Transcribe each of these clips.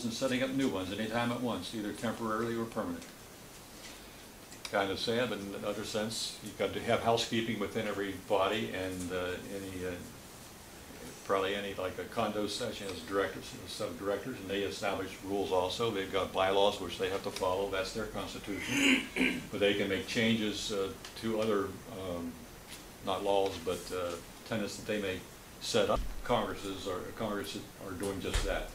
and setting up new ones anytime at once, either temporarily or permanent. Kind of sad, but in another sense, you've got to have housekeeping within every body, and probably any, like a condo section has directors and sub-directors, and they establish rules also. They've got bylaws which they have to follow. That's their constitution. But they can make changes to other, not laws, but tenets that they may set up. Congress are doing just that.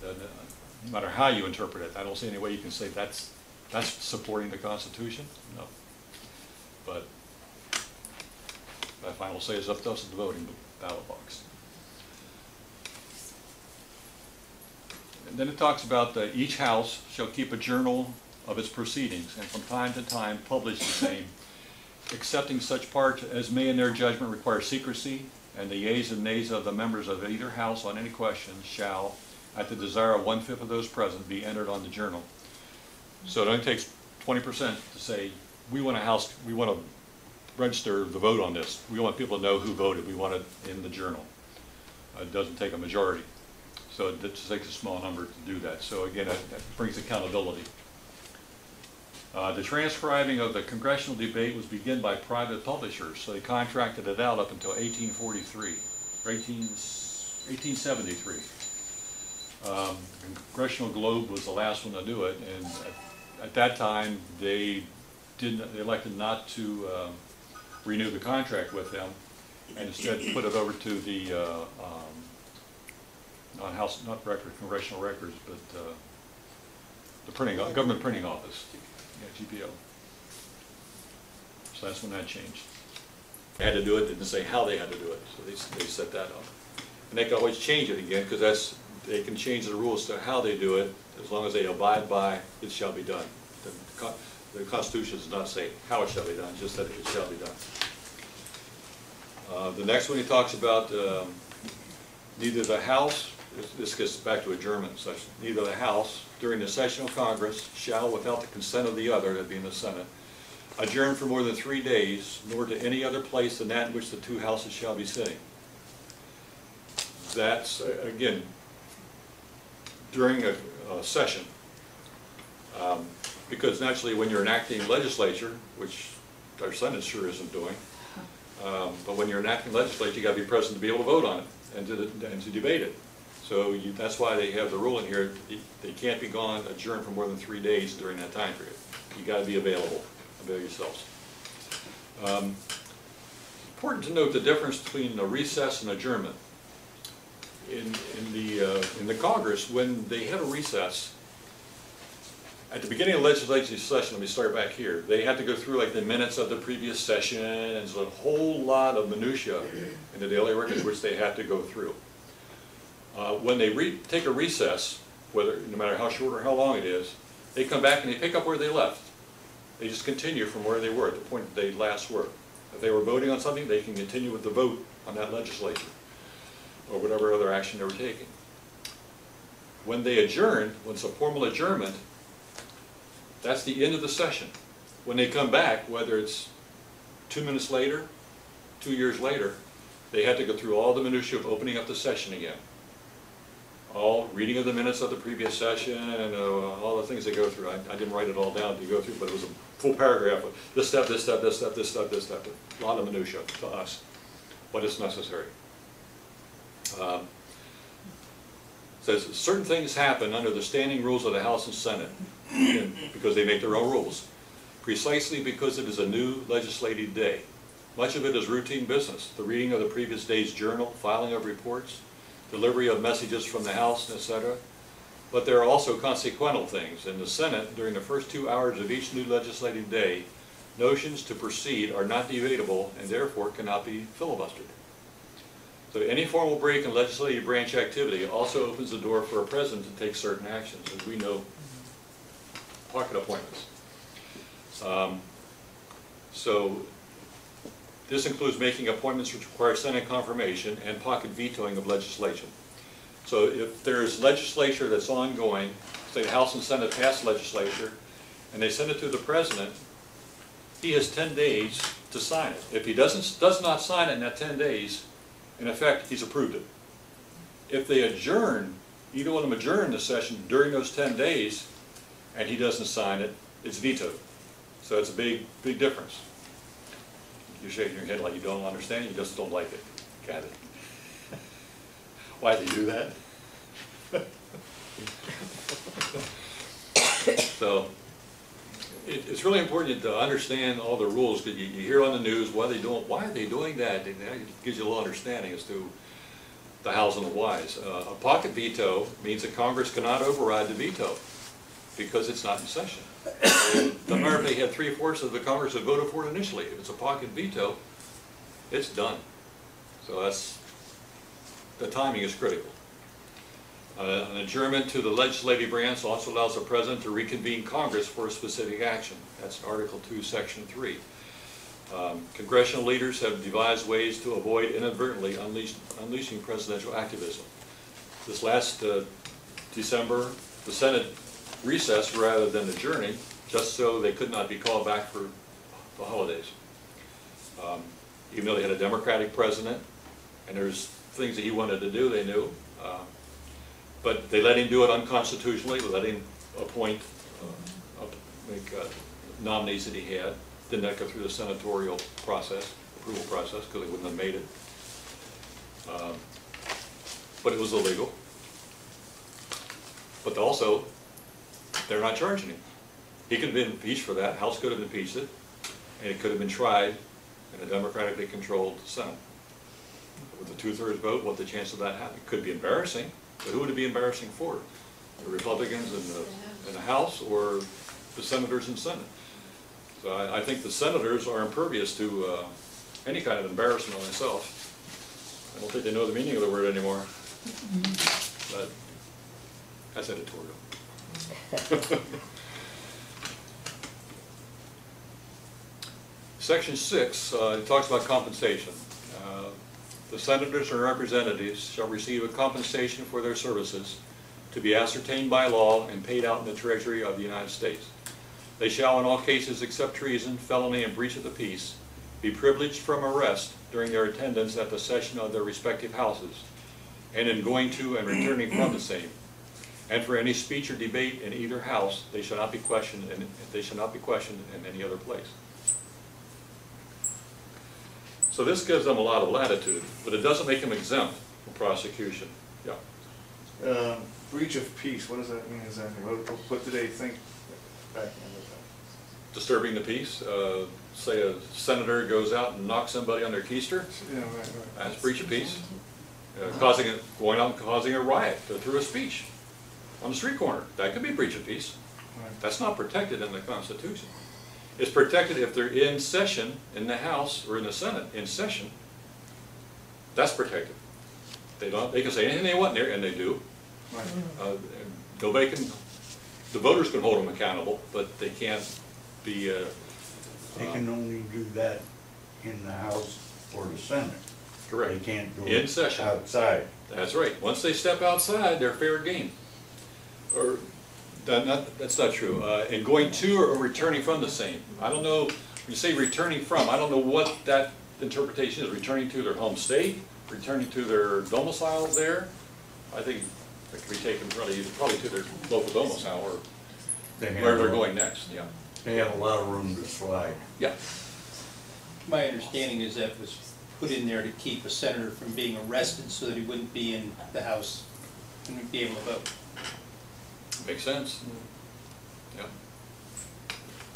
No matter how you interpret it, I don't see any way you can say that's supporting the Constitution. No. But my final say is up to us at the voting ballot box. And then it talks about each house shall keep a journal of its proceedings, and from time to time publish the same, excepting such parts as may in their judgment require secrecy, and the yeas and nays of the members of either house on any question shall, at the desire of 1/5 of those present, be entered on the journal. So it only takes 20% to say, we want to register the vote on this. We want people to know who voted. We want it in the journal. It doesn't take a majority. So it just takes a small number to do that. So again, that brings accountability. The transcribing of the congressional debate was begun by private publishers. So they contracted it out up until 1843, or 1873. The Congressional Globe was the last one to do it, and at that time they elected not to renew the contract with them, and instead put it over to the Congressional Records, but the government printing office, GPO. So that's when that changed. They had to do it. They didn't say how they had to do it, so they set that up, and they can always change it again, because they can change the rules to how they do it, as long as they abide by it shall be done. The Constitution does not say how it shall be done, just that it shall be done. The next one he talks about neither the House, this gets back to adjournment session, neither the House during the session of Congress shall, without the consent of the other, that being the Senate, adjourn for more than 3 days, nor to any other place than that in which the two houses shall be sitting. That's, again, during a session, because naturally when you're enacting legislature, which our Senate sure isn't doing, but when you're enacting legislature, you got to be present to be able to vote on it and to debate it. So that's why they have the rule in here: they can't be gone, adjourned for more than 3 days during that time period. You got to be available. Avail yourselves. Important to note the difference between a recess and adjournment. In the Congress, when they had a recess, at the beginning of the legislative session, let me start back here, they had to go through like the minutes of the previous session, and there's a whole lot of minutia in the daily records which they had to go through. When they take a recess, no matter how short or how long it is, they come back and they pick up where they left. They just continue from where they were at the point that they last were. If they were voting on something, they can continue with the vote on that legislature, or whatever other action they were taking. When they adjourn, when it's a formal adjournment, that's the end of the session. When they come back, whether it's 2 minutes later, 2 years later, they had to go through all the minutiae of opening up the session again. All reading of the minutes of the previous session, and all the things they go through. I didn't write it all down to go through, but it was a full paragraph of this step, this step, this step, this step, this step. A lot of minutiae to us, but it's necessary. Says certain things happen under the standing rules of the House and Senate, because they make their own rules, precisely because it is a new legislative day. Much of it is routine business: the reading of the previous day's journal, filing of reports, delivery of messages from the House, etc. But there are also consequential things. In the Senate, during the first 2 hours of each new legislative day, notions to proceed are not debatable and therefore cannot be filibustered. So any formal break in legislative branch activity also opens the door for a president to take certain actions, as we know, pocket appointments. So this includes making appointments which require Senate confirmation and pocket vetoing of legislation. So if there's legislature that's ongoing, say the House and Senate pass legislature, and they send it to the president, he has 10 days to sign it. If he does not sign it in that 10 days, in effect, he's approved it. If they adjourn You don't want to adjourn the session during those 10 days, and he doesn't sign it, it's vetoed. So it's a big, big difference. You're shaking your head like you don't understand, you just don't like it. Got it. Why do you do that? So it's really important to understand all the rules, because you hear on the news why are they doing that? It gives you a little understanding as to the hows and the whys. A pocket veto means that Congress cannot override the veto because it's not in session. It doesn't matter if they had 3/4 of the Congress that voted for it initially. If it's a pocket veto, it's done. So the timing is critical. An adjournment to the legislative branch also allows the President to reconvene Congress for a specific action. That's Article 2, Section 3. Congressional leaders have devised ways to avoid inadvertently unleashing presidential activism. This last December, the Senate recessed rather than adjourning, just so they could not be called back for the holidays. Even though they had a Democratic president, and there's things that he wanted to do, they knew. But they let him do it unconstitutionally, they let him appoint, make nominees that he had. Didn't that go through the senatorial process, approval process, because they wouldn't have made it. But it was illegal. But also, they're not charging him. He could have been impeached for that, House could have impeached it, and it could have been tried in a democratically controlled Senate. With a 2/3 vote, what the chance of that happening? Could be embarrassing, but who would it be embarrassing for? The Republicans in the House or the senators in the Senate? So I think the senators are impervious to any kind of embarrassment myself. I don't think they know the meaning of the word anymore. But that's editorial. Section 6 it talks about compensation. The senators and representatives shall receive a compensation for their services to be ascertained by law and paid out in the Treasury of the United States. They shall, in all cases except treason, felony, and breach of the peace, be privileged from arrest during their attendance at the session of their respective houses, and in going to and returning from the same. And for any speech or debate in either house, they shall not be questioned, and they shall not be questioned in any other place. So this gives them a lot of latitude, but it doesn't make them exempt from prosecution. Yeah. Breach of peace, what does that mean exactly? What do they think back in the Disturbing the peace. Say a senator goes out and knocks somebody on their keister. Yeah, right. That's breach of peace. Going out and causing a riot through a speech on the street corner. That could be breach of peace. Right. That's not protected in the Constitution. It's protected if they're in session in the House or in the Senate in session. That's protected. They can say anything they want there, and they do. Right. Nobody can. The voters can hold them accountable, but they can't be. They can only do that in the House or the Senate. Correct. They can't do In it session. outside. That's right. Once they step outside, they're fair game. Or that's not true. And going to or returning from the same. I don't know. When you say returning from, I don't know what that interpretation is. Returning to their home state, returning to their domiciles there. I think it could be taken probably to their local domicile or where they're going next. Yeah. They have a lot of room to slide. Yeah. My understanding is that it was put in there to keep a senator from being arrested so that he wouldn't be in the House and be able to vote. Makes sense. Yeah.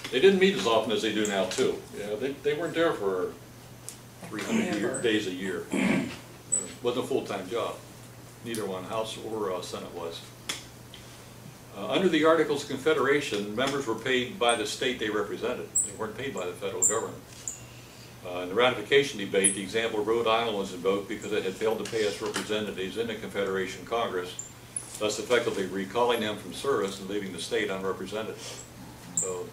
They didn't meet as often as they do now, too. Yeah, they weren't there for 300 days a year. It wasn't a full-time job. Neither one, House or Senate was. Under the Articles of Confederation, members were paid by the state they represented. They weren't paid by the federal government. In the ratification debate, the example of Rhode Island was invoked because it had failed to pay its representatives in the Confederation Congress, thus effectively recalling them from service and leaving the state unrepresented. So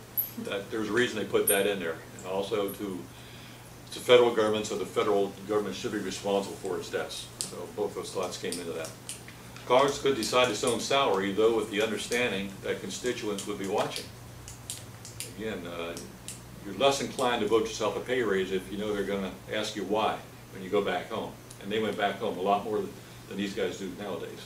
there's a reason they put that in there. And also it's a federal government, so the federal government should be responsible for its debts. So both those thoughts came into that. Congress could decide its own salary, though with the understanding that constituents would be watching. Again, you're less inclined to vote yourself a pay raise if you know they're going to ask you why when you go back home. And they went back home a lot more than these guys do nowadays.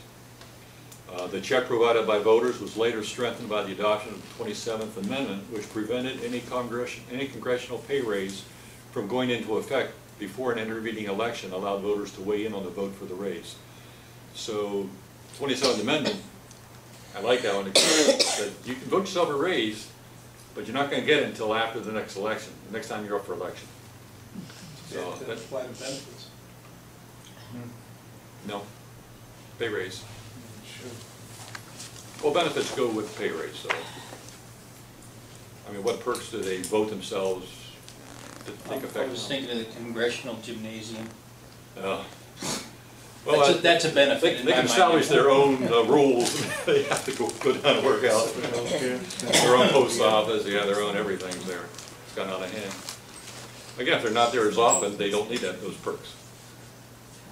The check provided by voters was later strengthened by the adoption of the 27th Amendment, which prevented any congressional pay raise from going into effect before an intervening election allowed voters to weigh in on the vote for the raise. So, 27th Amendment, I like that one, it said you can vote yourself a raise, but you're not going to get it until after the next election, the next time you're up for election. So, That's why the benefits. no, pay raise. Sure. Well, benefits go with pay raise, so. I mean, what perks do they vote themselves to take effect? I was thinking of the congressional gymnasium. Well, That's a benefit they in can my mind. establish their own rules. They have to go down and work out. Their own post office, they have their own everything there. It's gone out of hand. Again, if they're not there as often, they don't need those perks.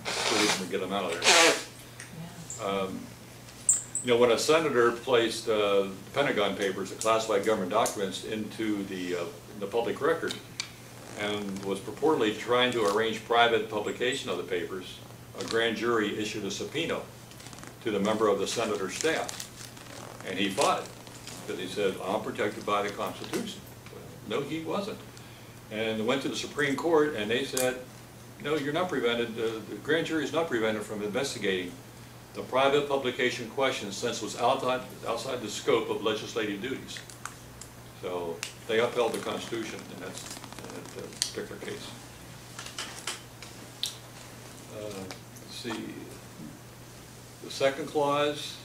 So we can get them out of there. You know, when a senator placed Pentagon Papers, the classified government documents, into the public record, and was purportedly trying to arrange private publication of the papers, a grand jury issued a subpoena to the member of the senator's staff. And he fought it, because he said, I'm protected by the Constitution. Well, no, he wasn't. And went to the Supreme Court, and they said, no, you're not prevented, the grand jury is not prevented from investigating the private publication question since it was outside the scope of legislative duties. So they upheld the Constitution in that particular case. Let's see. The second clause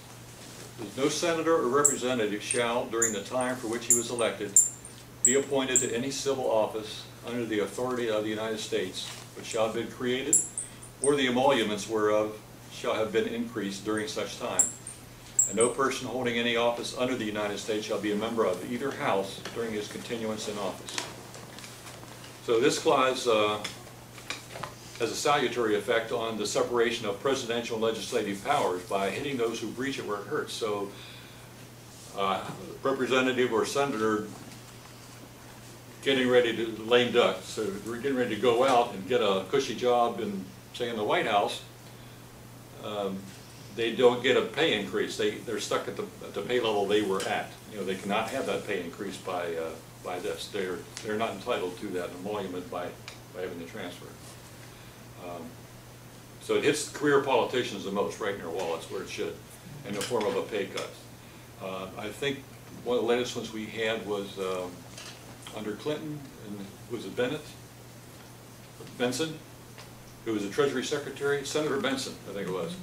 is no senator or representative shall, during the time for which he was elected, be appointed to any civil office under the authority of the United States, which shall have been created, or the emoluments whereof shall have been increased during such time. And no person holding any office under the United States shall be a member of either house during his continuance in office. So this clause has a salutary effect on the separation of presidential and legislative powers by hitting those who breach it where it hurts. So representative or senator getting ready to lame duck, so we're getting ready to go out and get a cushy job in, say, in the White House, they don't get a pay increase. They're stuck at the pay level they were at. You know, they cannot have that pay increase by this. They're not entitled to that emolument by having the transfer. So it hits career politicians the most, right in their wallets, where it should, in the form of a pay cut. I think one of the latest ones we had was under Clinton, and was it Benson, who was the Treasury Secretary, Senator Benson, I think it was,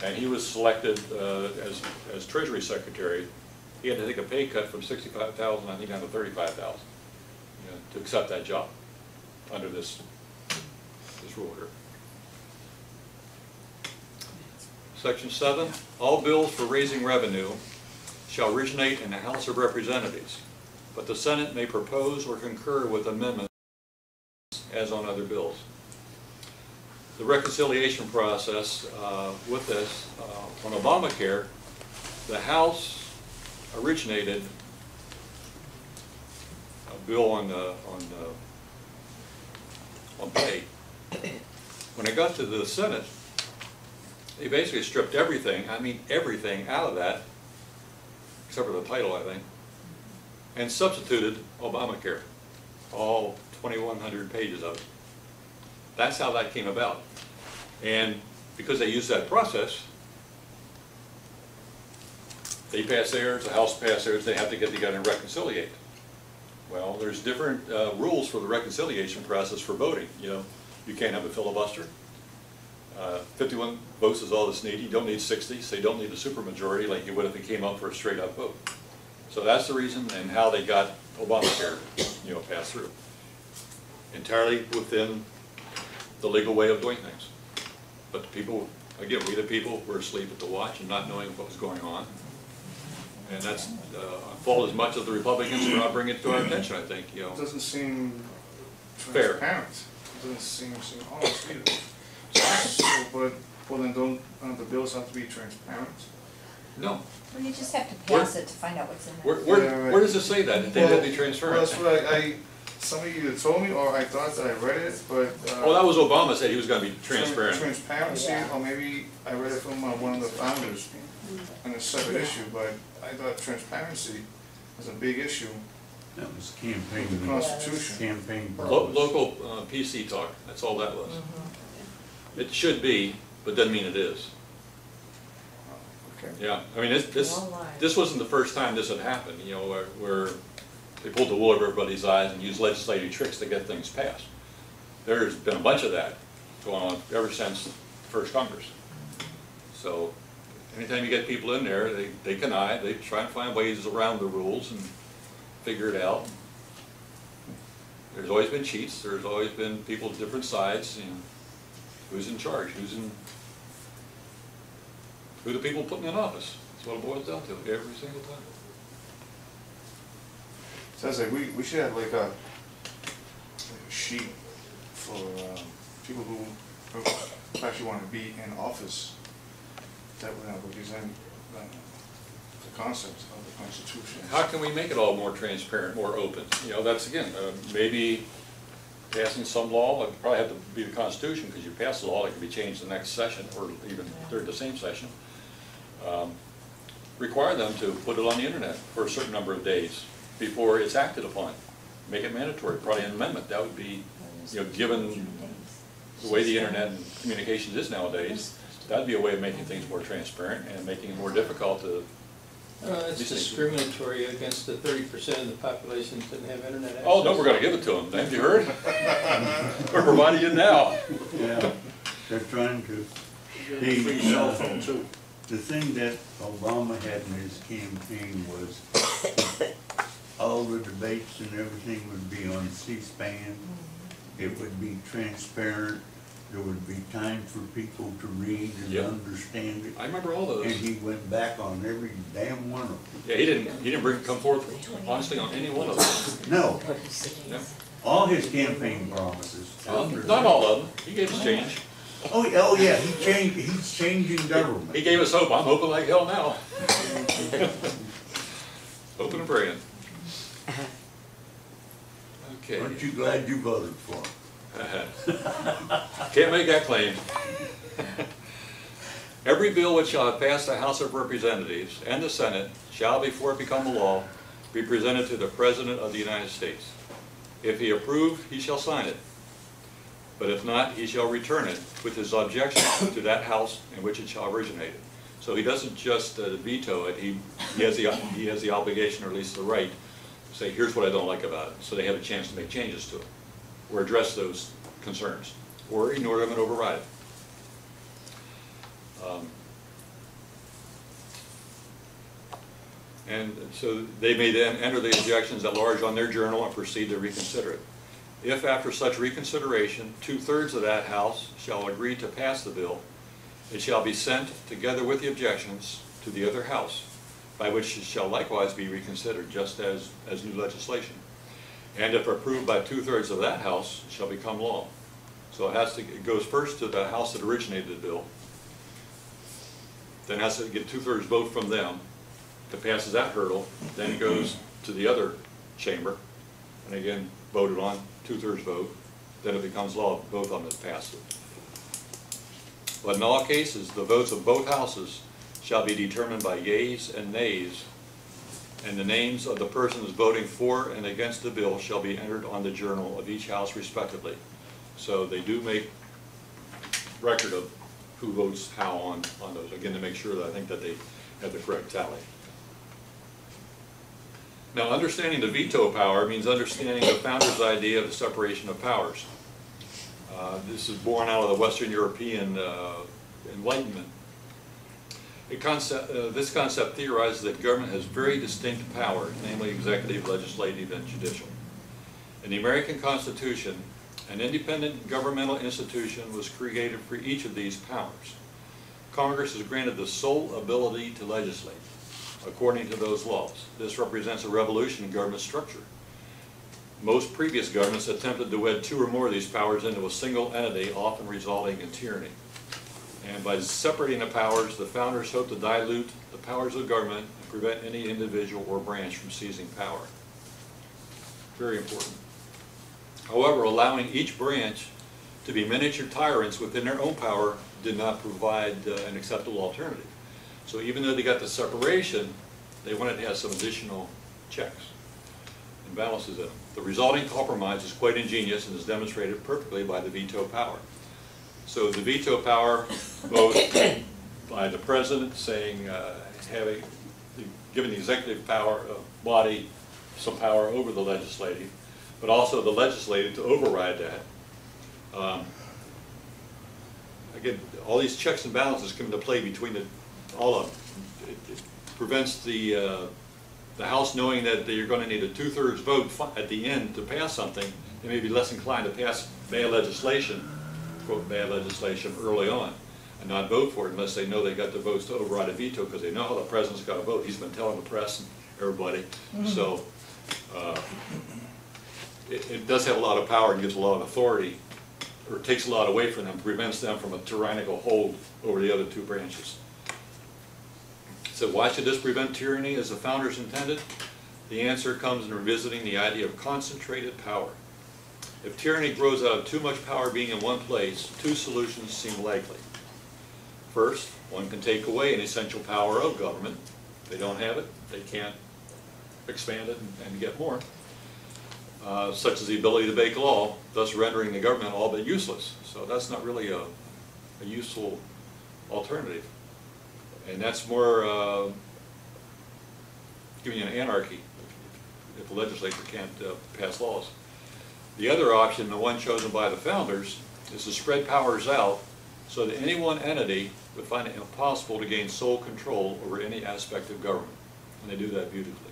and he was selected as Treasury Secretary. He had to take a pay cut from $65,000, I think, down to $35,000, to accept that job under this rule here. Section 7, all bills for raising revenue shall originate in the House of Representatives, but the Senate may propose or concur with amendments as on other bills. The reconciliation process with this, on Obamacare, the House originated a bill on pay. When it got to the Senate, they basically stripped everything, I mean everything, out of that, except for the title, I think, and substituted Obamacare, all 2,100 pages of it. That's how that came about. And because they used that process, they pass theirs, the House passed theirs, they have to get together and reconciliate. Well, there's different rules for the reconciliation process for voting. You know, you can't have a filibuster. 51 votes is all that's needed. You don't need 60, so you don't need a supermajority like you would if it came up for a straight up vote. So that's the reason and how they got Obamacare, passed through. Entirely within the legal way of doing things. But the people, again, we the people were asleep at the watch and not knowing what was going on. And that's a fault as much of the Republicans for not bringing it to our attention, I think. It doesn't seem Fair. transparent. It doesn't seem honest either. So, but then don't the bills have to be transparent? No. Well, you just have to pass it to find out what's in there. Where does it say that? They have to be transparent? Well, that's what somebody either told me or I thought that I read it, but... Well, that was Obama said he was going to be transparent. Transparency, Yeah. or maybe I read it from one of the founders. a separate issue, but I thought transparency was a big issue That was with the campaign, Constitution. campaign Lo- promise. Local PC talk, that's all that was. It should be, but doesn't mean it is. Okay. Yeah, I mean, this All lies. this wasn't the first time this had happened, you know, where they pulled the wool over everybody's eyes and used legislative tricks to get things passed. There's been a bunch of that going on ever since the first Congress. So anytime you get people in there, they connive, they try and find ways around the rules and figure it out. There's always been cheats, there's always been people at different sides, you know, who's in charge, who the people putting in office. That's what it boils down to every single time. Sounds like we should have like a sheet for people who actually want to be in office that would represent the concepts of the Constitution. How can we make it all more transparent, more open? You know, that's again, maybe passing some law, it probably have to be the Constitution, because you pass a law, it can be changed the next session, or even during the same session. Require them to put it on the internet for a certain number of days before it's acted upon. Make it mandatory, probably an amendment. That would be, you know, given the way the internet and communications is nowadays, that'd be a way of making things more transparent and making it more difficult to. It's discriminatory against the 30% of the population that doesn't have internet access. Oh, no, we're gonna give it to them. Haven't you heard? We're providing it now. Yeah, they're trying to. Free cell phone too. The thing that Obama had in his campaign was all the debates and everything would be on C-SPAN. It would be transparent. There would be time for people to read and Yep. understand it. I remember all those. And he went back on every damn one of them. Yeah, he didn't come forth honestly on any one of them. No, Yeah. all his campaign promises. Not all of them. He gave us change. Oh yeah, he's changing government. He gave us hope. I'm hoping like hell now. Hoping and praying. Okay. Aren't you glad you voted for him? Can't make that claim. Every bill which shall have passed the House of Representatives and the Senate shall, before it become a law, be presented to the President of the United States. If he approve, he shall sign it. But if not, he shall return it with his objection to that House in which it shall originate. So he doesn't just veto it, he has the obligation, or at least the right, to say, here's what I don't like about it, so they have a chance to make changes to it, or address those concerns, or ignore them and override it. And so they may then enter the objections at large on their journal and proceed to reconsider it. If after such reconsideration, 2/3 of that House shall agree to pass the bill, it shall be sent, together with the objections, to the other House, by which it shall likewise be reconsidered, just as new legislation. And if approved by 2/3 of that House, it shall become law. So it goes first to the House that originated the bill, then has to get 2/3 vote from them. If it passes that hurdle, then it goes to the other chamber, and again, voted on, 2/3 vote, then it becomes law if both of them have passed it. But in all cases, the votes of both houses shall be determined by yeas and nays, and the names of the persons voting for and against the bill shall be entered on the journal of each house respectively. So they do make record of who votes how on those, again, to make sure that I think that they have the correct tally. Now, understanding the veto power means understanding the founder's idea of the separation of powers. This is born out of the Western European Enlightenment. This concept theorizes that government has very distinct powers, namely executive, legislative, and judicial. In the American Constitution, an independent governmental institution was created for each of these powers. Congress is granted the sole ability to legislate according to those laws. This represents a revolution in government structure. Most previous governments attempted to wed 2 or more of these powers into a single entity, often resulting in tyranny. And by separating the powers, the founders hoped to dilute the powers of government and prevent any individual or branch from seizing power. Very important. However, allowing each branch to be miniature tyrants within their own power did not provide an acceptable alternative. So even though they got the separation, they wanted to have some additional checks and balances in them. The resulting compromise is quite ingenious and is demonstrated perfectly by the veto power. So the veto power, both by the president saying, giving the executive power body some power over the legislative, but also the legislative to override that. Again, all these checks and balances come into play between all of them. It prevents the House knowing that you're going to need a 2/3 vote at the end to pass something. They may be less inclined to pass bad legislation, quote, bad legislation early on, and not vote for it unless they know they got the votes to override a veto, because they know how the president's got to vote. He's been telling the press and everybody. So it does have a lot of power and gives a lot of authority, or takes a lot away from them, prevents them from a tyrannical hold over the other two branches. So why should this prevent tyranny as the founders intended? The answer comes in revisiting the idea of concentrated power. If tyranny grows out of too much power being in one place, two solutions seem likely. First, one can take away an essential power of government. If they don't have it, they can't expand it and get more. Such as the ability to make law, thus rendering the government all but useless. So that's not really a useful alternative. And that's more giving you an anarchy if the legislature can't pass laws. The other option, the one chosen by the founders, is to spread powers out so that any one entity would find it impossible to gain sole control over any aspect of government. And they do that beautifully.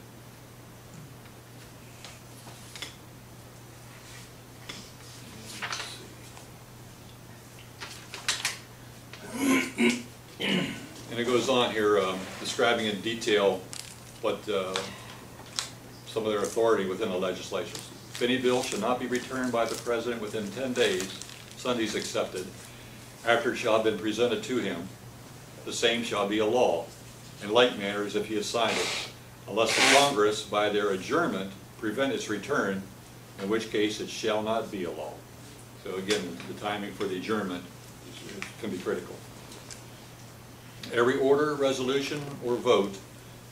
And it goes on here describing in detail what some of their authority within the legislation. If any bill should not be returned by the President within 10 days, Sundays excepted, after it shall have been presented to him, the same shall be a law, in like manner as if he has signed it, unless the Congress, by their adjournment, prevent its return, in which case it shall not be a law. So again, the timing for the adjournment can be critical. Every order, resolution, or vote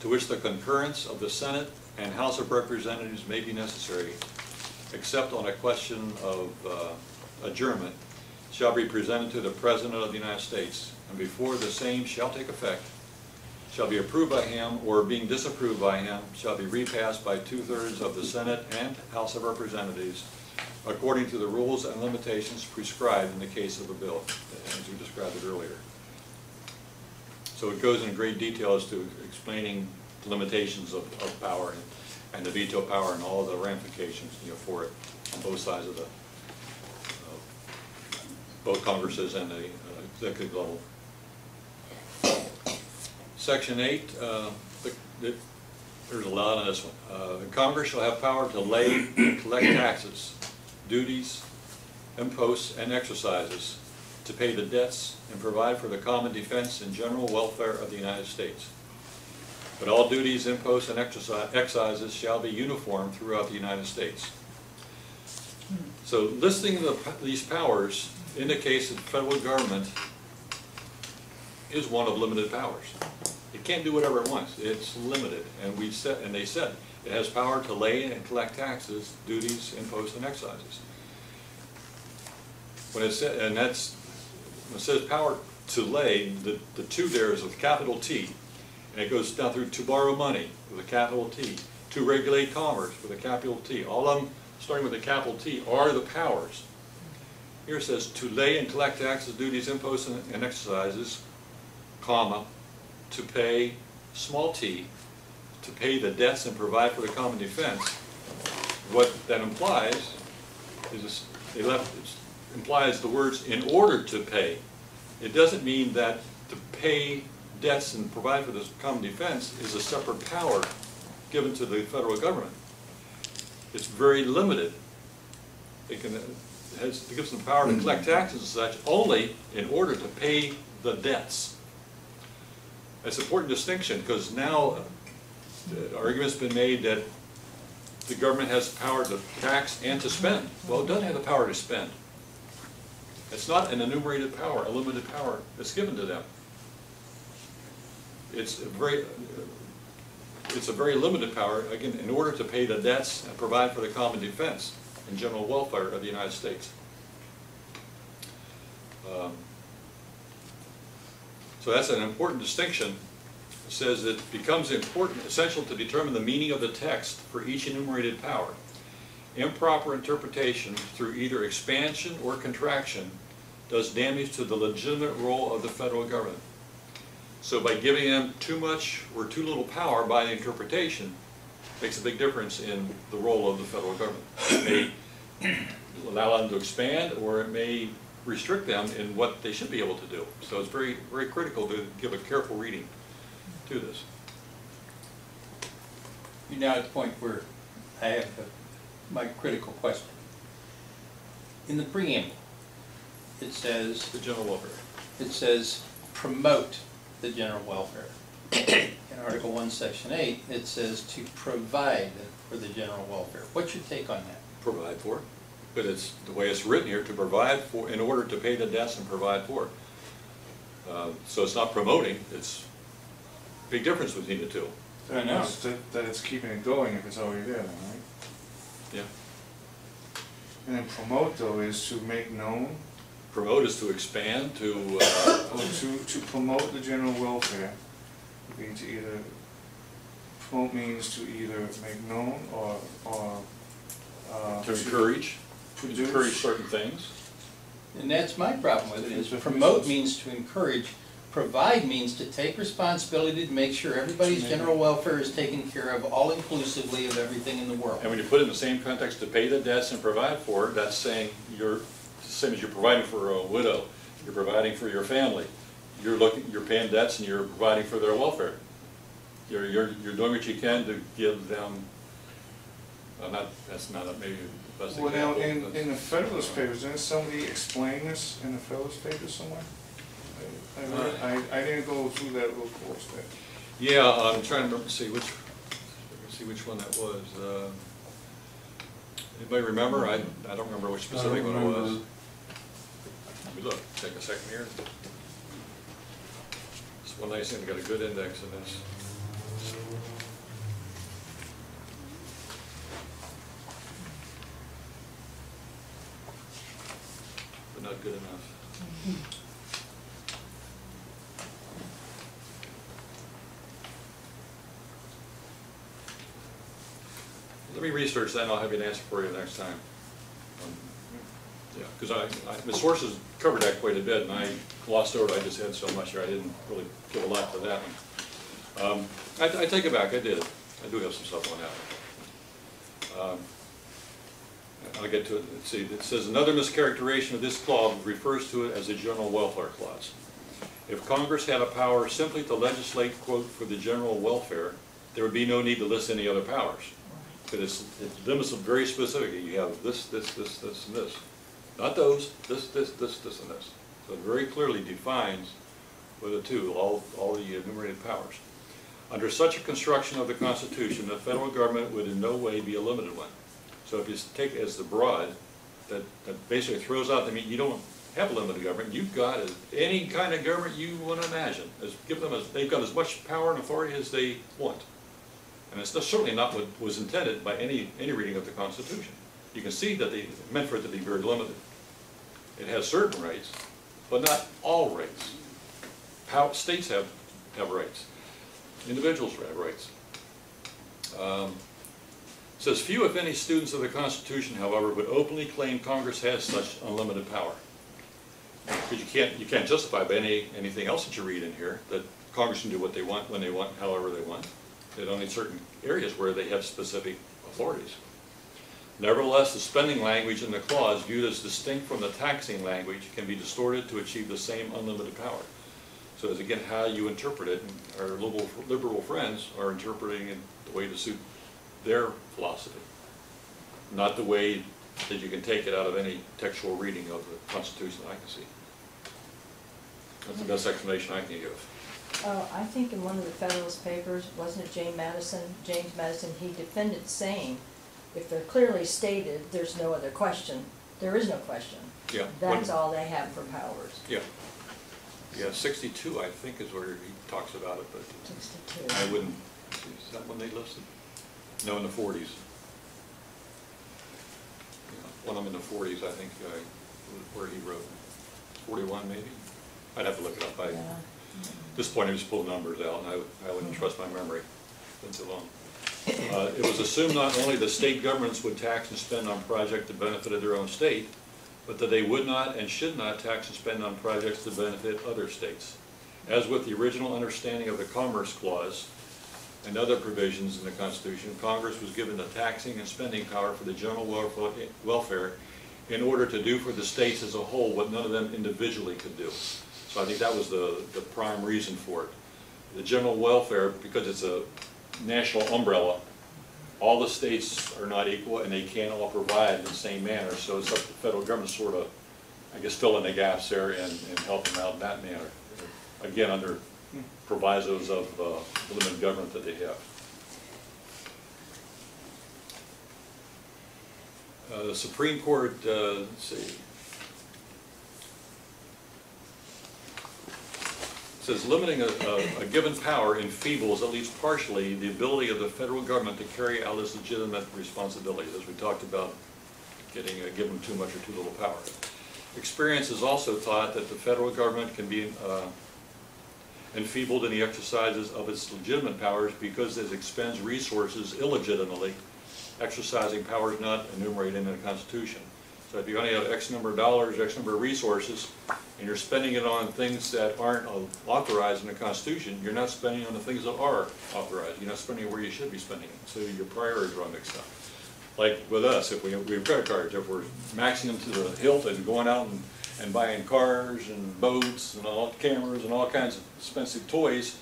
to which the concurrence of the Senate and House of Representatives may be necessary, except on a question of adjournment, shall be presented to the President of the United States, and before the same shall take effect, shall be approved by him, or being disapproved by him, shall be repassed by 2/3 of the Senate and House of Representatives, according to the rules and limitations prescribed in the case of a bill, as we described it earlier. So it goes in great detail as to explaining the limitations of power and the veto power and all the ramifications, for it on both sides of both Congresses and the executive level. Section 8, there's a lot on this one. The Congress shall have power to lay and collect taxes, duties, imposts, and exercises, to pay the debts and provide for the common defense and general welfare of the United States. But all duties, imposts, and excises shall be uniform throughout the United States. So listing these powers indicates that the federal government is one of limited powers. It can't do whatever it wants. It's limited, and they said it has power to lay and collect taxes, duties, imposts, and excises. When it says power to lay, the two there is with capital T, and it goes down through to borrow money with a capital T, to regulate commerce with a capital T. All of them, starting with a capital T, are the powers. Here it says to lay and collect taxes, duties, imposts, and excises, comma, to pay, small t, to pay the debts and provide for the common defense. What that implies is implies the words in order to pay. It doesn't mean that to pay debts and provide for the common defense is a separate power given to the federal government. It's very limited. It gives them power to collect taxes and such only in order to pay the debts. That's an important distinction, because now the argument's been made that the government has the power to tax and to spend. Well, it doesn't have the power to spend. It's not an enumerated power, a limited power that's given to them. it's a very limited power, again, in order to pay the debts and provide for the common defense and general welfare of the United States. So that's an important distinction. It says it becomes essential to determine the meaning of the text for each enumerated power. Improper interpretation through either expansion or contraction does damage to the legitimate role of the federal government. So by giving them too much or too little power by the interpretation makes a big difference in the role of the federal government. It may allow them to expand, or it may restrict them in what they should be able to do. So it's very, very critical to give a careful reading to this. You're now at the point where I have my critical question. In the preamble, it says, The general welfare. it says promote the general welfare. In Article 1, Section 8, it says to provide for the general welfare. What's your take on that? Provide for, but it's the way it's written here, to provide for, in order to pay the debts and provide for. So it's not promoting, it's a big difference between the two. I know. That it's keeping it going if it's already there, then, right? Yeah. And then promote, though, is to make known, Promote is to expand, to, or to promote the general welfare. Would be to either, promote means to either make known or to encourage produce. certain things. And that's my problem with it, is That's promote what means to encourage, provide means to take responsibility to make sure everybody's general welfare is taken care of, all inclusively of everything in the world. And when you put it in the same context, to pay the debts and provide for it, that's saying you're, the same as you're providing for a widow, you're providing for your family, you're paying debts and you're providing for their welfare. You're doing what you can to give them, that's not maybe the best Well, example. now, in the Federalist Papers, didn't somebody explain this in the Federalist Papers somewhere? I didn't go through that little course there. Yeah, I'm trying to remember, see which one that was. Anybody remember? I don't remember which specific one it was. Let me look, take a second here. It's one nice thing, got a good index in this. But not good enough. Let me research that and I'll have an answer for you next time. Yeah, because the sources covered that quite a bit and I glossed over it. I just had so much here. I didn't really give a lot to that one. I take it back. I did. I do have some stuff on that. I'll get to it. Let's see. It says another mischaracterization of this clause refers to it as a general welfare clause. If Congress had a power simply to legislate, quote, for the general welfare, there would be no need to list any other powers. Because it limits them very specifically. You have this, and this. Not those, this, and this. So it very clearly defines with the two, all the enumerated powers. Under such a construction of the Constitution, the federal government would in no way be a limited one. So if you take it as the broad, that basically throws out, I mean, you don't have a limited government. You've got any kind of government you want to imagine. They've got as much power and authority as they want. And it's certainly not what was intended by any reading of the Constitution. You can see that they meant for it to be very limited. It has certain rights, but not all rights. States have rights. Individuals have rights. It says, few, if any, students of the Constitution, however, would openly claim Congress has such unlimited power. Because you can't justify by anything else that you read in here that Congress can do what they want, when they want, however they want. They don't need certain areas where they have specific authorities. Nevertheless, the spending language in the clause, viewed as distinct from the taxing language, can be distorted to achieve the same unlimited power. So it's again how you interpret it, and our liberal friends are interpreting it the way to suit their philosophy, not the way that you can take it out of any textual reading of the Constitution that I can see. That's the best explanation I can give. I think in one of the Federalist Papers, wasn't it James Madison, he defended saying, if they're clearly stated, there's no other question. There is no question. Yeah. That's all they have for powers. Yeah. Yeah, 62, I think, is where he talks about it, but 62. I wouldn't, is that when they listed? No, in the 40s. Yeah, one of them in the 40s, I think, where he wrote. 41, maybe? I'd have to look it up. Yeah. At this point, I just pulled numbers out, and I wouldn't trust my memory. It's been too long. It was assumed not only the state governments would tax and spend on projects that benefited their own state, but that they would not and should not tax and spend on projects that benefit other states. As with the original understanding of the Commerce Clause and other provisions in the Constitution, Congress was given the taxing and spending power for the general welfare in order to do for the states as a whole what none of them individually could do. So I think that was the prime reason for it. The general welfare, because it's a national umbrella, all the states are not equal and they can't all provide in the same manner, so it's up to the federal government to sort of, I guess, fill in the gaps there and help them out in that manner. Again, under provisos of the limited government that they have. The Supreme Court, let's see, says limiting a given power enfeebles, at least partially, the ability of the federal government to carry out its legitimate responsibilities, as we talked about getting given too much or too little power. Experience has also taught that the federal government can be enfeebled in the exercises of its legitimate powers because it expends resources illegitimately, exercising powers not enumerated in the Constitution. So if you only have X number of dollars, X number of resources, and you're spending it on things that aren't authorized in the Constitution, you're not spending on the things that are authorized. You're not spending it where you should be spending it. So your priorities are all mixed up. Like with us, if we have credit cards, if we're maxing them to the hilt and going out and buying cars and boats and all cameras and all kinds of expensive toys,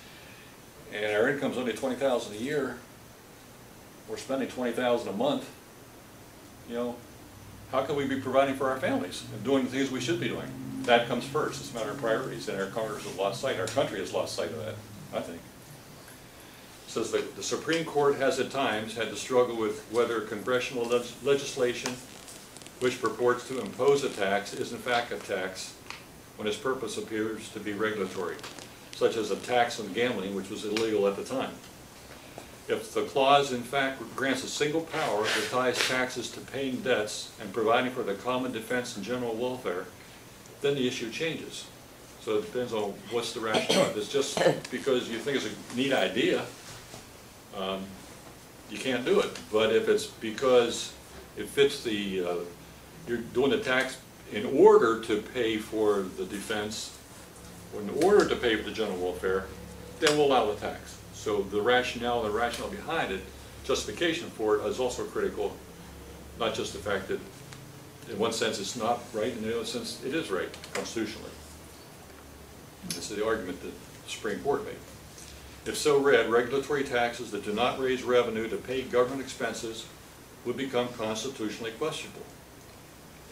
and our income's only $20,000 a year, we're spending $20,000 a month, you know, how can we be providing for our families and doing the things we should be doing? That comes first. It's a matter of priorities, and our Congress has lost sight. Our country has lost sight of that, I think. It says that the Supreme Court has at times had to struggle with whether congressional legislation which purports to impose a tax is in fact a tax when its purpose appears to be regulatory, such as a tax on gambling, which was illegal at the time. If the clause in fact grants a single power that ties taxes to paying debts and providing for the common defense and general welfare, then the issue changes. So it depends on what's the rationale. If it's just because you think it's a neat idea, you can't do it. But if it's because it fits the, you're doing the tax in order to pay for the defense, or in order to pay for the general welfare, then we'll allow the tax. So the rationale behind it, justification for it, is also critical, not just the fact that in one sense it's not right, and in the other sense it is right constitutionally. This is the argument that the Supreme Court made. If so read, regulatory taxes that do not raise revenue to pay government expenses would become constitutionally questionable.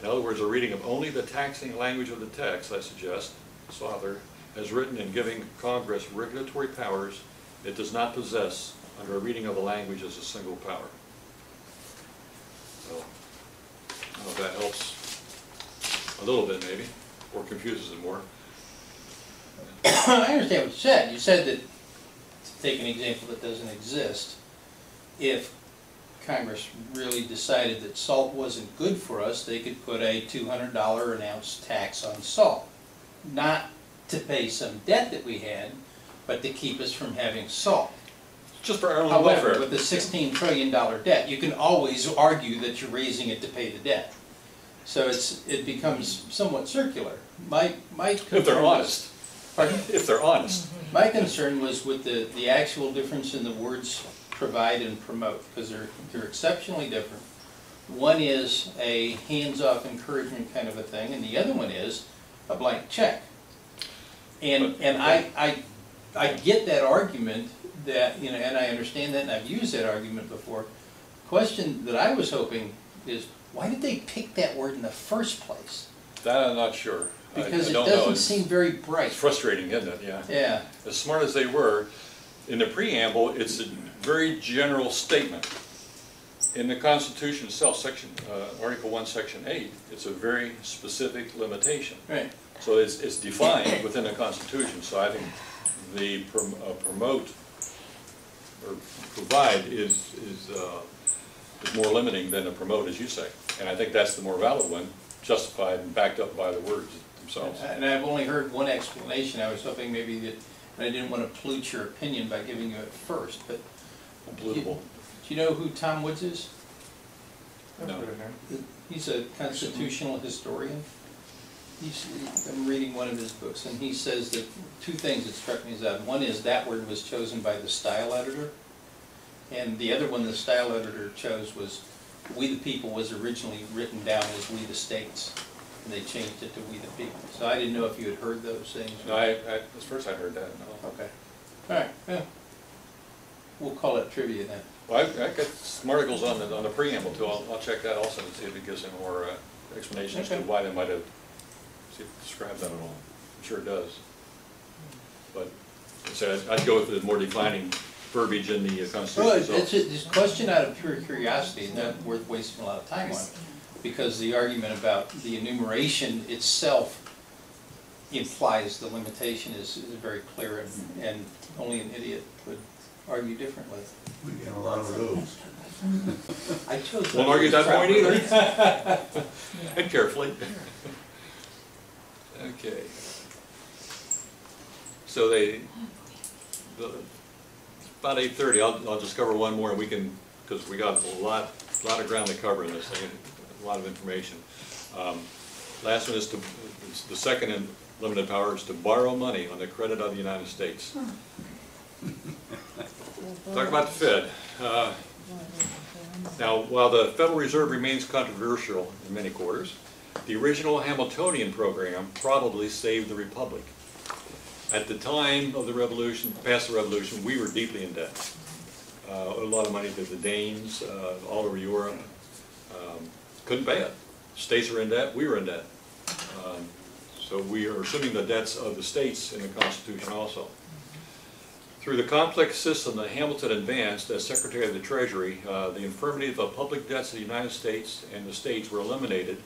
In other words, a reading of only the taxing language of the text, I suggest, this author has written in giving Congress regulatory powers it does not possess under a reading of the language as a single power. So, I don't know if that helps a little bit maybe, or confuses it more. I understand what you said. You said that, to take an example that doesn't exist, if Congress really decided that salt wasn't good for us, they could put a $200 an ounce tax on salt. Not to pay some debt that we had, but to keep us from having salt. Just for our own However, welfare. with a $16 trillion debt, you can always argue that you're raising it to pay the debt. So it becomes somewhat circular. My If they're honest. Pardon? If they're honest. My concern was with the actual difference in the words provide and promote, because they're exceptionally different. One is a hands-off encouragement kind of a thing, and the other one is a blank check. And I get that argument that, you know, and I understand that, and I've used that argument before. The question that I was hoping is, why did they pick that word in the first place? That I'm not sure. Because I it don't doesn't know. seem very bright. It's frustrating, isn't it? Yeah. Yeah. As smart as they were, in the preamble, it's a very general statement. in the Constitution itself, Article 1, Section 8, it's a very specific limitation. Right. So it's defined within the Constitution, so I think the promote or provide is more limiting than the promote, as you say. And I think that's the more valid one, justified and backed up by the words themselves. And I've only heard one explanation. I was hoping maybe that, and I didn't want to pollute your opinion by giving you it first, but Unbelievable. do you know who Tom Woods is? I've No. heard of him. He's a constitutional historian. I'm reading one of his books, and he says that two things that struck me as odd. One is that word was chosen by the style editor, and the other one the style editor chose was "we the people" was originally written down as "we the states," and they changed it to "we the people." So I didn't know if you had heard those things. No, that's the first I heard that, no. Okay. All right, yeah. We'll call it trivia then. Well, I got some articles on the preamble too. I'll check that also and see if it gives any more explanation as to Okay. why they might have, see if it describes that at all. I'm sure it does. But, so I'd go with the more defining verbiage in the Constitution Well, itself. it's a question out of pure curiosity, and not worth wasting a lot of time on, because the argument about the enumeration itself implies the limitation is very clear, and only an idiot would argue differently. We get a lot of those. I chose. Won't argue that point either. And carefully. Okay. So about 8:30, I'll just cover one more, and we can, because we got a lot of ground to cover in this thing, a lot of information. Last one is the second in limited power is to borrow money on the credit of the United States. Talk about the Fed. Now, while the Federal Reserve remains controversial in many quarters, the original Hamiltonian program probably saved the Republic. At the time of the Revolution, past the Revolution, we were deeply in debt. A lot of money to the Danes, all over Europe. Couldn't pay it. States were in debt, we were in debt. So we are assuming the debts of the states in the Constitution also. Through the complex system that Hamilton advanced as Secretary of the Treasury, the infirmity of the public debts of the United States and the states were eliminated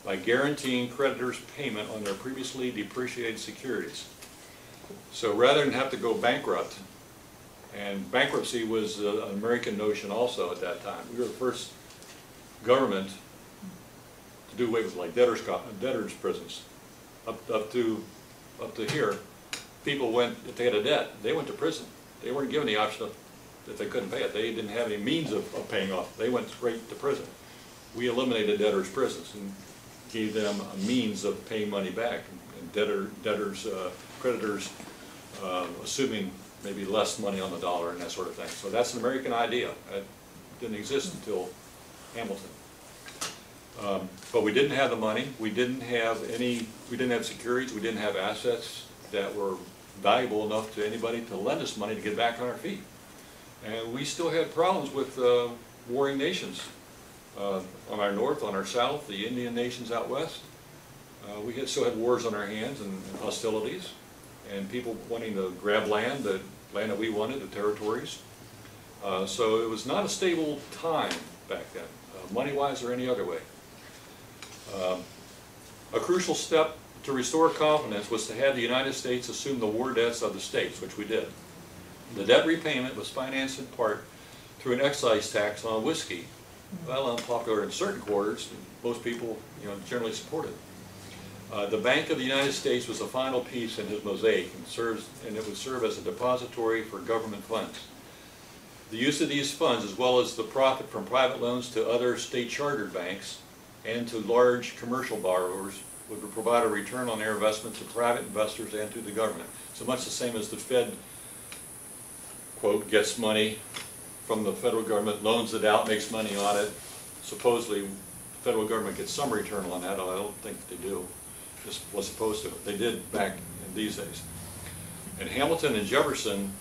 by guaranteeing creditors payment on their previously depreciated securities. So rather than have to go bankrupt, and bankruptcy was an American notion also at that time. We were the first government to do away with like debtors prisons. Up to here, people went, if they had a debt, they went to prison. They weren't given the option if they couldn't pay it. They didn't have any means of paying off. They went straight to prison. We eliminated debtors prisons and gave them a means of paying money back. And creditors assuming maybe less money on the dollar and that sort of thing. So that's an American idea. It didn't exist until Hamilton. But we didn't have the money. We didn't have securities. We didn't have assets that were valuable enough to anybody to lend us money to get back on our feet. And we still had problems with warring nations on our north, on our south, the Indian nations out west. We still had wars on our hands and hostilities, and people wanting to grab land, the land that we wanted, the territories. So it was not a stable time back then, money-wise or any other way. A crucial step to restore confidence was to have the United States assume the war debts of the states, which we did. The debt repayment was financed in part through an excise tax on whiskey. Well, unpopular in certain quarters, most people, generally supported. The Bank of the United States was the final piece in his mosaic, and it would serve as a depository for government funds. The use of these funds, as well as the profit from private loans to other state chartered banks and to large commercial borrowers, would provide a return on their investment to private investors and to the government. So much the same as the Fed, quote, gets money from the federal government, loans it out, makes money on it. Supposedly, the federal government gets some return on that, although I don't think they do. Just was supposed to. They did back in these days. And Hamilton and Jefferson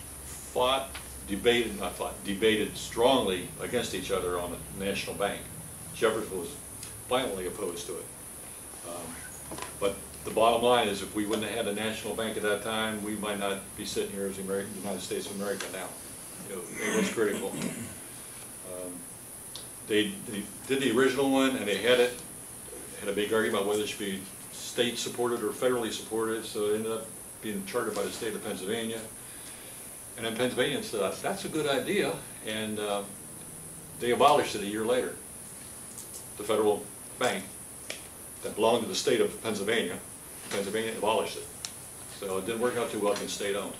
debated strongly against each other on a national bank. Jefferson was violently opposed to it. But the bottom line is, if we wouldn't have had a national bank at that time, we might not be sitting here as the United States of America now. It was critical. They did the original one, and they had a big argument about whether it should be state supported or federally supported, so it ended up being chartered by the state of Pennsylvania. And then Pennsylvania said, that's a good idea, and they abolished it a year later. The federal bank that belonged to the state of Pennsylvania abolished it. So it didn't work out too well being state-owned.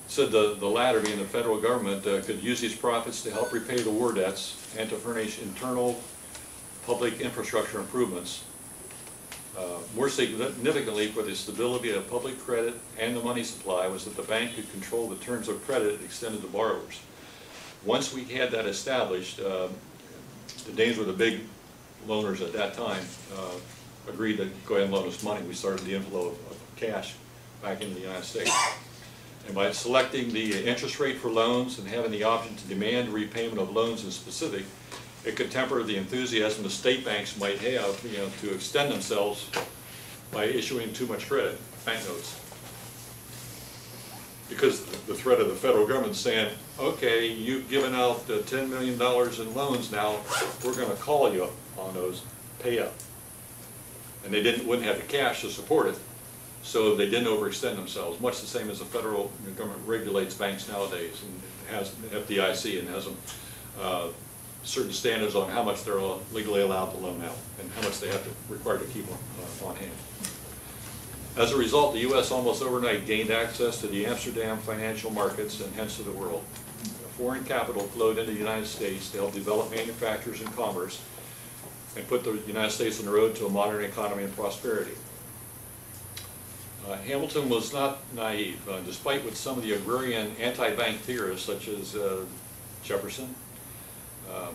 Said the latter, being the federal government, could use these profits to help repay the war debts and to furnish internal public infrastructure improvements. More significantly for the stability of public credit and the money supply was that the bank could control the terms of credit extended to borrowers. Once we had that established, the Danes were the big loaners at that time, agreed to go ahead and loan us money. We started the inflow of cash back into the United States. And by selecting the interest rate for loans and having the option to demand repayment of loans in specific, it could temper the enthusiasm the state banks might have, to extend themselves by issuing too much credit, banknotes. Because the threat of the federal government saying, okay, you've given out $10 million in loans now, we're going to call you on those, pay up. And they wouldn't have the cash to support it, so they didn't overextend themselves, much the same as the federal government regulates banks nowadays, and has FDIC and has them certain standards on how much they're legally allowed to loan out and how much they have to require to keep on hand. As a result, the U.S. almost overnight gained access to the Amsterdam financial markets and hence to the world. Foreign capital flowed into the United States to help develop manufacturers and commerce and put the United States on the road to a modern economy and prosperity. Hamilton was not naive, despite what some of the agrarian anti-bank theorists such as Jefferson,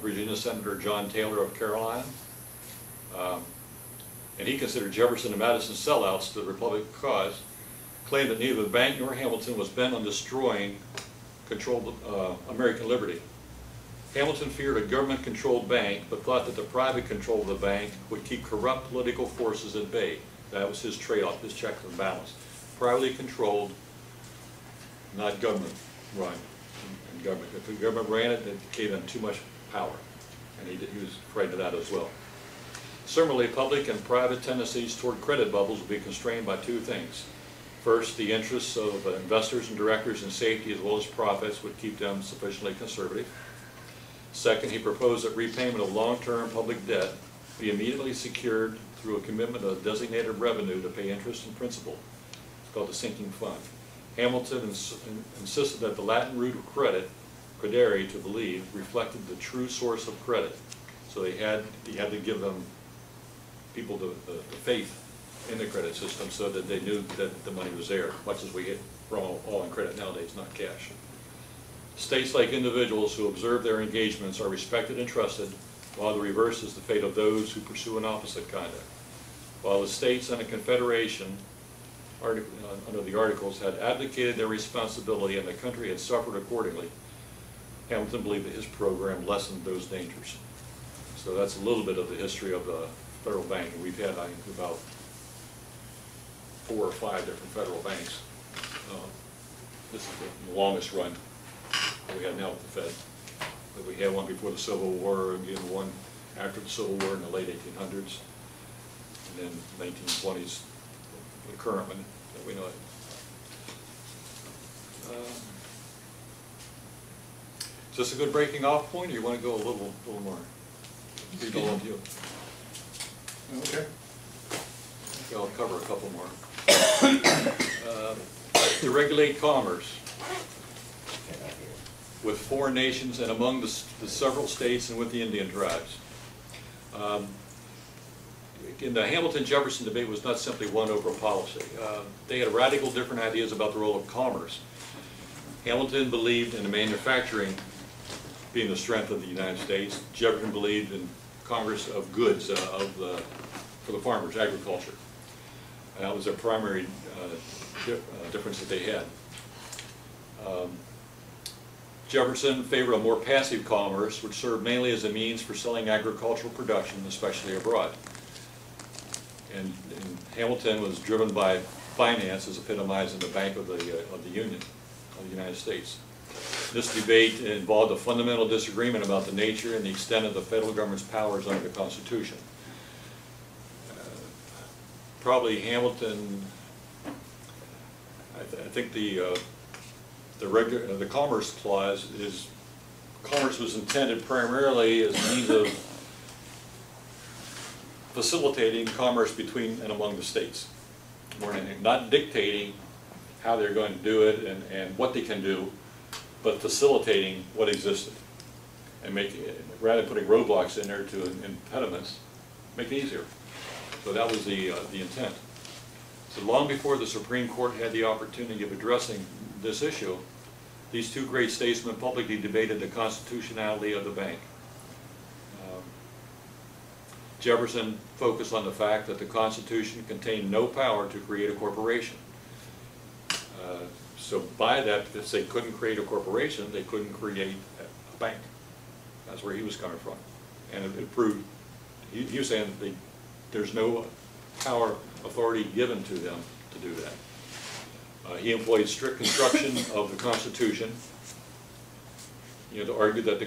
Virginia Senator John Taylor of Carolina, and he considered Jefferson and Madison sellouts to the Republican cause, claimed that neither the bank nor Hamilton was bent on destroying controlled American liberty. Hamilton feared a government-controlled bank, but thought that the private control of the bank would keep corrupt political forces at bay. That was his trade-off, his check and balance. Privately controlled, not government-run. If the government ran it, it gave them too much power, and he was afraid of that as well. Similarly, public and private tendencies toward credit bubbles will be constrained by two things. First, the interests of investors and directors in safety as well as profits would keep them sufficiently conservative. Second, he proposed that repayment of long-term public debt be immediately secured through a commitment of designated revenue to pay interest and principal. It's called the sinking fund. Hamilton insisted that the Latin root of credit, credere, to believe, reflected the true source of credit. So he had to give them people the faith in the credit system so that they knew that the money was there, much as we get all in credit nowadays, not cash. States, like individuals who observe their engagements, are respected and trusted, while the reverse is the fate of those who pursue an opposite conduct. While the states and the Confederation, under the Articles, had abdicated their responsibility and the country had suffered accordingly, Hamilton believed that his program lessened those dangers. So that's a little bit of the history of the federal bank, and we've had, I think, about 4 or 5 different federal banks. This is the longest run that we have now with the Fed. But we had one before the Civil War, and again one after the Civil War in the late 1800s, and then 1920s, the current one that we know. Is this a good breaking off point, or you want to go a little more? Leave it all to you. Okay. I'll cover a couple more. To regulate commerce with foreign nations and among the several states and with the Indian tribes. Again, the Hamilton-Jefferson debate was not simply won over policy. They had radical different ideas about the role of commerce. Hamilton believed in the manufacturing being the strength of the United States. Jefferson believed in commerce of goods for the farmers, agriculture. And that was their primary difference that they had. Jefferson favored a more passive commerce, which served mainly as a means for selling agricultural production, especially abroad. And Hamilton was driven by finance, as epitomized in the Bank of the Union of the United States. This debate involved a fundamental disagreement about the nature and the extent of the federal government's powers under the Constitution. Probably Hamilton, I think the Commerce Clause is, commerce was intended primarily as a means of facilitating commerce between and among the states, more than anything, not dictating how they're going to do it and what they can do, but facilitating what existed and making it, rather than putting roadblocks in there to impediments, make it easier. So that was the intent. So long before the Supreme Court had the opportunity of addressing this issue, these two great statesmen publicly debated the constitutionality of the bank. Jefferson focused on the fact that the Constitution contained no power to create a corporation. So by that, if they couldn't create a corporation, they couldn't create a bank. That's where he was coming from. And it proved, he was saying that there's no power, authority given to them to do that. He employed strict construction of the Constitution, to argue that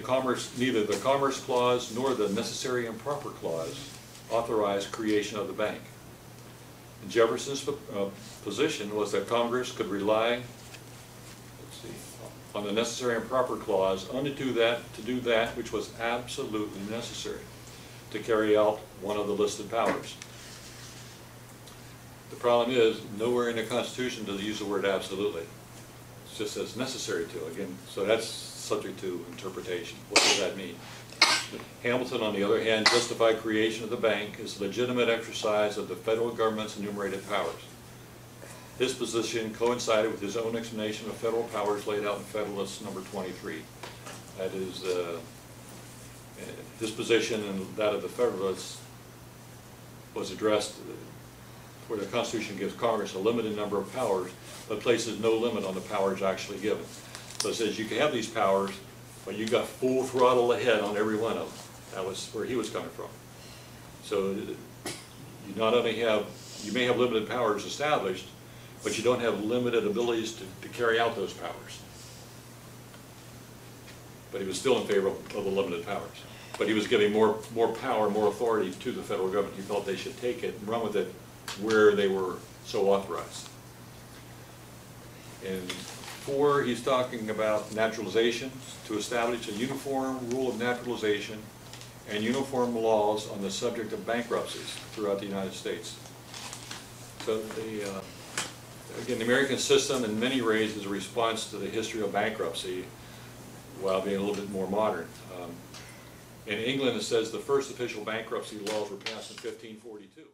neither the Commerce Clause nor the Necessary and Proper Clause authorized creation of the bank. And Jefferson's position was that Congress could rely on the Necessary and Proper Clause only to do that which was absolutely necessary to carry out one of the listed powers. The problem is, nowhere in the Constitution does it use the word absolutely. It just says necessary to, again, so that's subject to interpretation. What does that mean? Hamilton, on the other hand, justified creation of the bank as legitimate exercise of the federal government's enumerated powers. His position coincided with his own explanation of federal powers laid out in Federalist Number 23. That is, his position and that of the Federalists was addressed where the Constitution gives Congress a limited number of powers, but places no limit on the powers actually given. So it says you can have these powers, but you got full throttle ahead on every one of them. That was where he was coming from. So you not only have, you may have limited powers established, but you don't have limited abilities to carry out those powers. But he was still in favor of the limited powers. But he was giving more power, more authority to the federal government. He felt they should take it and run with it where they were so authorized. In 4, he's talking about naturalization, to establish a uniform rule of naturalization and uniform laws on the subject of bankruptcies throughout the United States. So again, the American system in many ways is a response to the history of bankruptcy while being a little bit more modern. In England, it says the first official bankruptcy laws were passed in 1542.